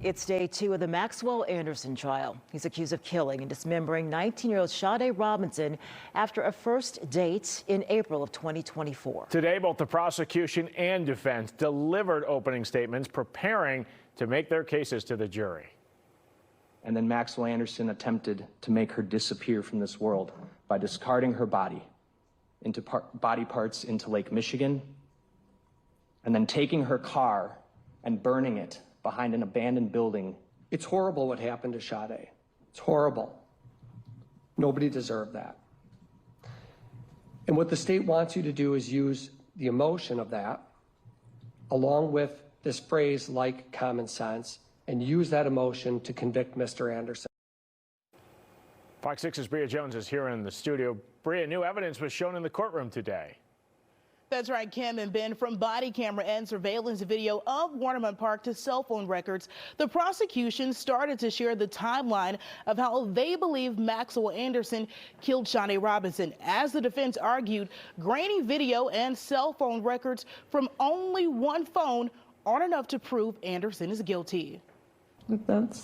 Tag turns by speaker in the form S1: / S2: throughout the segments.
S1: It's day 2 of the Maxwell Anderson trial. He's accused of killing and dismembering 19-year-old Sade Robinson after a first date in April of 2024.
S2: Today, both the prosecution and defense delivered opening statements preparing to make their cases to the jury.
S3: And then Maxwell Anderson attempted to make her disappear from this world by discarding her body into body parts into Lake Michigan, and then taking her car and burning it behind an abandoned building.
S4: It's horrible what happened to Sade. It's horrible. Nobody deserved that. And what the state wants you to do is use the emotion of that, along with this phrase like common sense, and use that emotion to convict Mr. Anderson.
S2: Fox 6's Bria Jones is here in the studio. Bria, new evidence was shown in the courtroom today.
S5: That's right, Kim and Ben. From body camera and surveillance video of Warnerman Park to cell phone records, the prosecution started to share the timeline of how they believe Maxwell Anderson killed Sade Robinson. As the defense argued, grainy video and cell phone records from only one phone aren't enough to prove Anderson is guilty.
S6: That's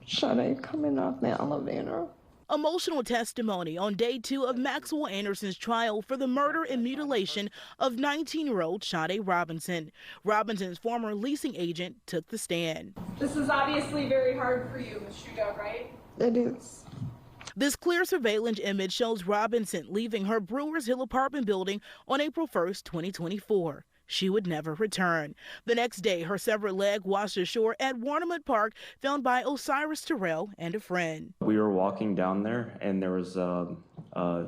S6: Sade coming off the elevator.
S5: Emotional testimony on day 2 of Maxwell Anderson's trial for the murder and mutilation of 19-year-old Sade Robinson. Robinson's former leasing agent took the stand.
S7: This is obviously very hard for you, Ms. Shugo, right?
S6: It is.
S5: This clear surveillance image shows Robinson leaving her Brewers Hill apartment building on April 1st, 2024. She would never return. The next day, her severed leg washed ashore at Warnerman Park, found by Osiris Terrell and a friend.
S8: We were walking down there, and there was a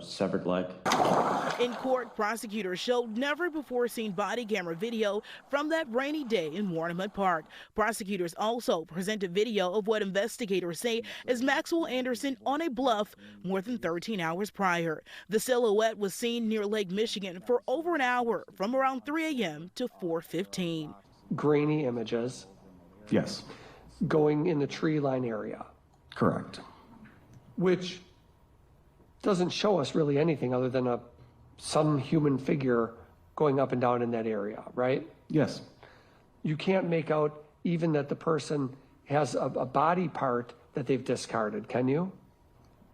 S8: severed leg.
S5: In court, prosecutors showed never-before-seen body camera video from that rainy day in Warnerman Park. Prosecutors also presented video of what investigators say is Maxwell Anderson on a bluff more than 13 hours prior. The silhouette was seen near Lake Michigan for over an hour, from around 3 a.m. to 4:15.
S4: Grainy images.
S9: Yes.
S4: Going in the tree line area.
S9: Correct.
S4: Which doesn't show us really anything other than some human figure going up and down in that area, right?
S9: Yes.
S4: You can't make out even that the person has a body part that they've discarded, can you?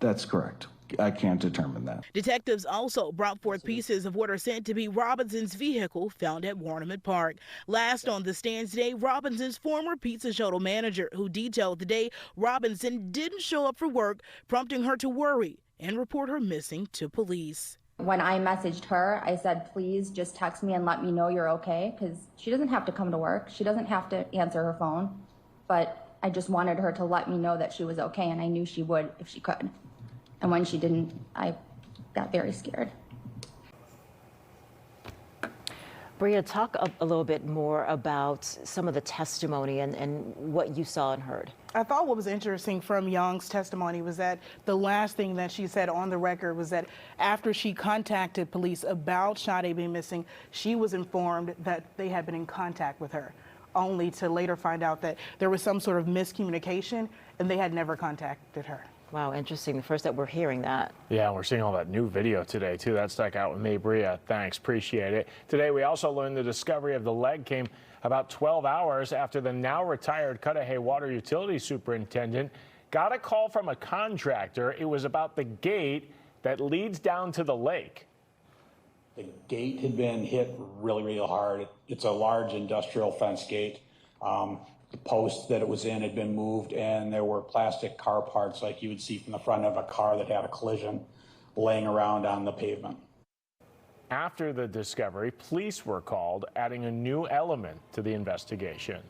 S9: That's correct. I can't determine that.
S5: Detectives also brought forth pieces of what are said to be Robinson's vehicle found at Warnerman Park. Last on the stand today, Robinson's former pizza shuttle manager, who detailed the day Robinson didn't show up for work, prompting her to worry and report her missing to police.
S10: When I messaged her, I said, please just text me and let me know you're okay, because she doesn't have to come to work. She doesn't have to answer her phone. But I just wanted her to let me know that she was okay, and I knew she would if she could. And when she didn't, I got very scared.
S1: Bria, talk a little bit more about some of the testimony and what you saw and heard.
S5: I thought what was interesting from Young's testimony was that the last thing that she said on the record was that after she contacted police about Sade being missing, she was informed that they had been in contact with her, only to later find out that there was some sort of miscommunication and they had never contacted her.
S1: Wow, interesting. The first that we're hearing that.
S2: Yeah, we're seeing all that new video today, too. That stuck out with me. Bria, thanks. Appreciate it. Today, we also learned the discovery of the leg came about 12 hours after the now retired Cudahy Water Utility Superintendent got a call from a contractor. It was about the gate that leads down to the lake.
S11: The gate had been hit really, really hard. It's a large industrial fence gate. The post that it was in had been moved, and there were plastic car parts like you would see from the front of a car that had a collision laying around on the pavement.
S2: After the discovery, police were called, adding a new element to the investigation.